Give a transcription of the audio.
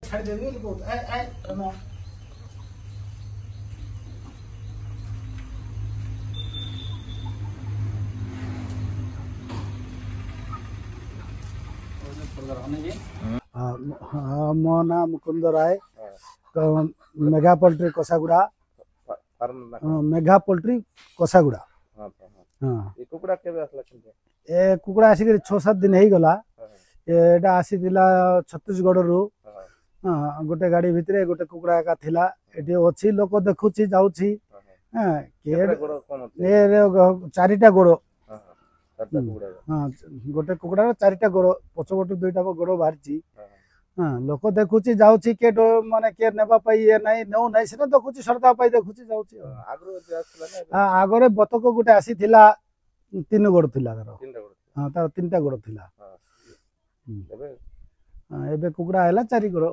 ଛାଡ଼ି ଦେବି ବୋଲି କହୁଛୁ मो ना मुकुंद राय मेघा पोल्ट्री कोसागुड़ा मेघा पोल्ट्री कोसागुड़ा कुकुड़ा केबे असला ए कुकुड़ा आसिक 6-7 दिन हो गला एटा आसीला छत्तीसगढ़ रु गोटे गाड़ी भितरे गोटे कुकुड़ा एका थिला एटी अछि लोक देखुची जाउची चारिटा गोड़ गोटे कुकुड़ा चारिटा गोड़ पछपटू दुईटा गोड़ बाहरी लोक देखुची जाउची के माने के नेबा पाई ये नाही नौ नाही सेना देखुची सरदा पाई देखुची जाउची आगरे बतक गोटे आसी थिला 3 गोड़ थिला तार 3टा गोड़ थिला एबे कुकुड़ा हैला 4 गोड़